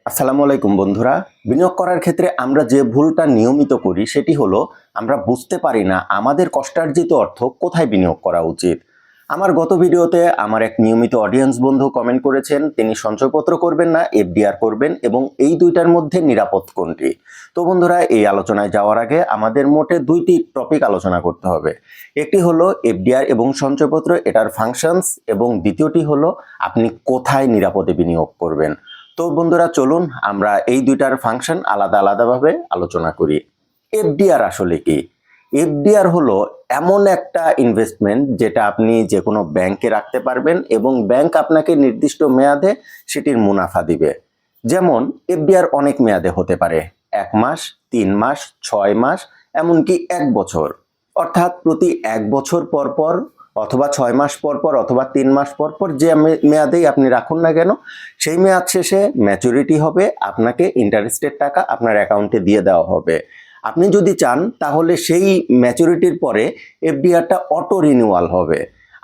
আসসালামু আলাইকুম বন্ধুরা। বিনিয়োগ করার ক্ষেত্রে আমরা যে ভুলটা নিয়মিত করি সেটি হলো আমরা বুঝতে পারি না আমাদের কষ্টার্জিত অর্থ কোথায় বিনিয়োগ করা উচিত। আমার গত ভিডিওতে আমার এক নিয়মিত অডিয়েন্স বন্ধু কমেন্ট করেছেন তিনি সঞ্চয়পত্র করবেন না এফডিআর করবেন এবং এই দুইটার মধ্যে নিরাপদ কোনটি। তো বন্ধুরা, এই আলোচনায় যাওয়ার আগে আমাদের মোটে দুইটি টপিক আলোচনা করতে হবে। একটি হলো এফডিআর এবং সঞ্চয়পত্র, এটার ফাংশনস, এবং দ্বিতীয়টি হলো আপনি কোথায় নিরাপদে বিনিয়োগ করবেন। তো বন্ধুরা, চলুন আমরা এই দুইটার ফাংশন আলাদা আলাদাভাবে আলোচনা করি। এফডিআর আসলে কি? এফডিআর হলো এমন একটা ইনভেস্টমেন্ট যেটা আপনি যে কোনো ব্যাংকে রাখতে পারবেন এবং ব্যাংক আপনাকে নির্দিষ্ট মেয়াদে সেটির মুনাফা দিবে। যেমন এফডিআর অনেক মেয়াদে হতে পারে, 1 মাস, 3 মাস, 6 মাস, এমনকি 1 বছর। অর্থাৎ প্রতি 1 বছর পর পর অথবা 6 মাস পর পর অথবা 3 মাস পর পর যে মেয়াদেই আপনি রাখুন না কেন, সেই মেয়াদ শেষে ম্যাচুরিটি হবে, আপনাকে ইন্টারেস্টের টাকা আপনার অ্যাকাউন্টে দিয়ে দেওয়া হবে। আপনি যদি চান তাহলে সেই ম্যাচুরিটির পরে এফডিআরটা অটো রিনিউয়াল হবে।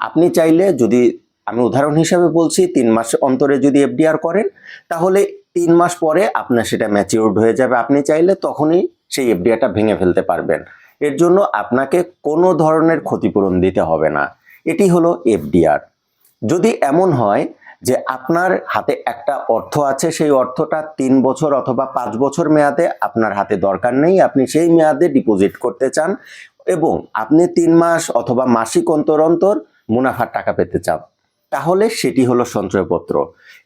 আপনি চাইলে, যদি আমি উদাহরণ হিসাবে বলছি, 3 মাস অন্তরে যদি এফডিআর করেন তাহলে 3 মাস পরে আপনার সেটা ম্যাচিউরড হয়ে যাবে। আপনি চাইলে তখনই সেই এফডিআরটা ভেঙে ফেলতে পারবেন। এর জন্য আপনাকে কোনো ধরনের ক্ষতিপূরণ দিতে হবে না। এটি হলো এফডিআর। যদি এমন হয় যে আপনার হাতে একটা অর্থ আছে, সেই অর্থটা 3 বছর অথবা 5 বছর মেয়াদে আপনার হাতে দরকার নেই, আপনি সেই মেয়াদে ডিপোজিট করতে চান এবং আপনি 3 মাস অথবা মাসিক অন্তর অন্তর মুনাফার টাকা পেতে চান, তাহলে সেটি হলো সঞ্চয়পত্র।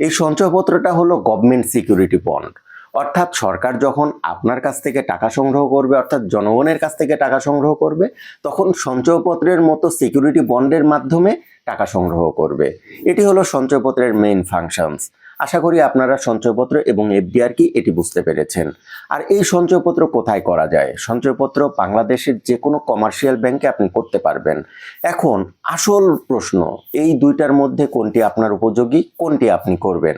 এই সঞ্চয়পত্রটা হলো গভর্নমেন্ট সিকিউরিটি বন্ড। অর্থাৎ সরকার যখন আপনার কাছ থেকে টাকা সংগ্রহ করবে, অর্থাৎ জনগণের কাছ থেকে টাকা সংগ্রহ করবে, তখন সঞ্চয়পত্রের মতো সিকিউরিটি বন্ডের মাধ্যমে টাকা সংগ্রহ করবে। এটি হলো সঞ্চয়পত্রের মেইন ফাংশনস। আশা করি আপনারা সঞ্চয়পত্র এবং এফডিআর কি এটি বুঝতে পেরেছেন। আর এই সঞ্চয়পত্র কোথায় করা যায়? সঞ্চয়পত্র বাংলাদেশের যে কোনো কমার্শিয়াল ব্যাংকে আপনি করতে পারবেন। এখন আসল প্রশ্ন, এই দুইটার মধ্যে কোনটি আপনার উপযোগী, কোনটি আপনি করবেন?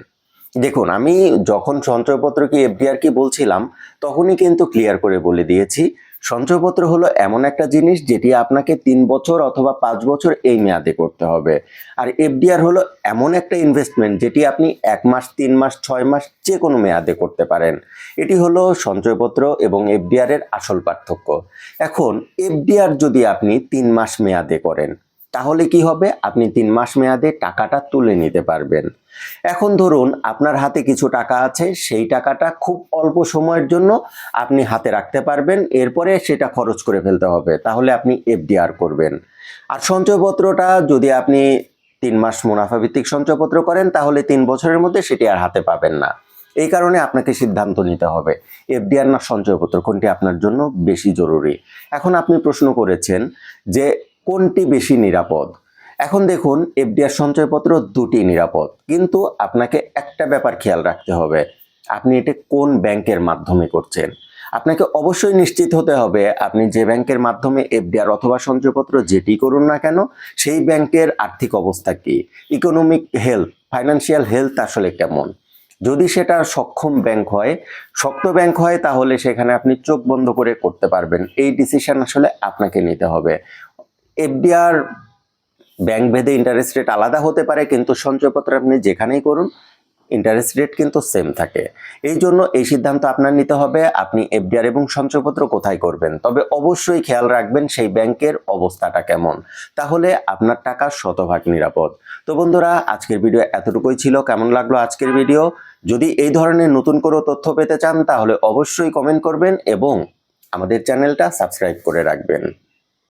দেখুন, আমি যখন সঞ্চয়পত্র কি এফডিআর কি বলছিলাম তখনই কিন্তু ক্লিয়ার করে বলে দিয়েছি, সঞ্চয়পত্র হলো এমন একটা জিনিস যেটি আপনাকে 3 বছর অথবা 5 বছর এই মেয়াদে করতে হবে। আর এফডিআর হলো এমন একটা ইনভেস্টমেন্ট যেটি আপনি 1 মাস, 3 মাস, 6 মাস যে কোনো মেয়াদে করতে পারেন। এটি হলো সঞ্চয়পত্র এবং এফডিআর এর আসল পার্থক্য। এখন এফডিআর যদি আপনি 3 মাস মেয়াদে করেন তাহলে কি হবে? আপনি 3 মাস মেয়াদে টাকাটা তুলে নিতে পারবেন। এখন ধরুন আপনার হাতে কিছু টাকা আছে, সেই টাকাটা খুব অল্প সময়ের জন্য আপনি হাতে রাখতে পারবেন, এরপরে সেটা খরচ করে ফেলতে হবে, তাহলে আপনি এফডিআর করবেন। আর সঞ্চয়পত্রটা যদি আপনি 3 মাস মুনাফা ভিত্তিক সঞ্চয়পত্র করেন তাহলে 3 বছরের মধ্যে সেটি আর হাতে পাবেন না। এই কারণে আপনাকে সিদ্ধান্ত নিতে হবে এফডিআর না সঞ্চয়পত্র কোনটি আপনার জন্য বেশি জরুরি। এখন আপনি প্রশ্ন করেছেন যে কোনটি বেশি নিরাপদ। এখন দেখুন, এফডিআর সঞ্চয়পত্র দুটি নিরাপদ, কিন্তু আপনাকে একটা ব্যাপার খেয়াল রাখতে হবে, আপনি এটা কোন ব্যাংকের মাধ্যমে করছেন। আপনাকে অবশ্যই নিশ্চিত হতে হবে আপনি যে ব্যাংকের মাধ্যমে এফডিআর অথবা সঞ্চয়পত্র যেটি করুন না কেন, সেই ব্যাংকের আর্থিক অবস্থা কি, ইকোনমিক হেলথ, ফাইন্যান্সিয়াল হেলথ আসলে কেমন। যদি সেটা সক্ষম ব্যাংক হয়, শক্ত ব্যাংক হয়, তাহলে সেখানে আপনি চোখ বন্ধ করে করতে পারবেন। এই ডিসিশন আসলে আপনাকে নিতে হবে। এফডিআর ব্যাংক ভেদে ইন্টারেস্ট রেট আলাদা হতে পারে, কিন্তু সঞ্চয়পত্র আপনি যেখানেই করুন ইন্টারেস্ট রেট কিন্তু সেম থাকে। এই জন্য এই সিদ্ধান্ত আপনার নিতে হবে আপনি এফডিআর এবং সঞ্চয়পত্র কোথায় করবেন। তবে অবশ্যই খেয়াল রাখবেন সেই ব্যাংকের অবস্থাটা কেমন, তাহলে আপনার টাকা শতভাগ নিরাপদ। তো বন্ধুরা, আজকের ভিডিও এতটুকুই ছিল। কেমন লাগলো আজকের ভিডিও? যদি এই ধরনের নতুন কোনো তথ্য পেতে চান তাহলে অবশ্যই কমেন্ট করবেন এবং আমাদের চ্যানেলটা সাবস্ক্রাইব করে রাখবেন।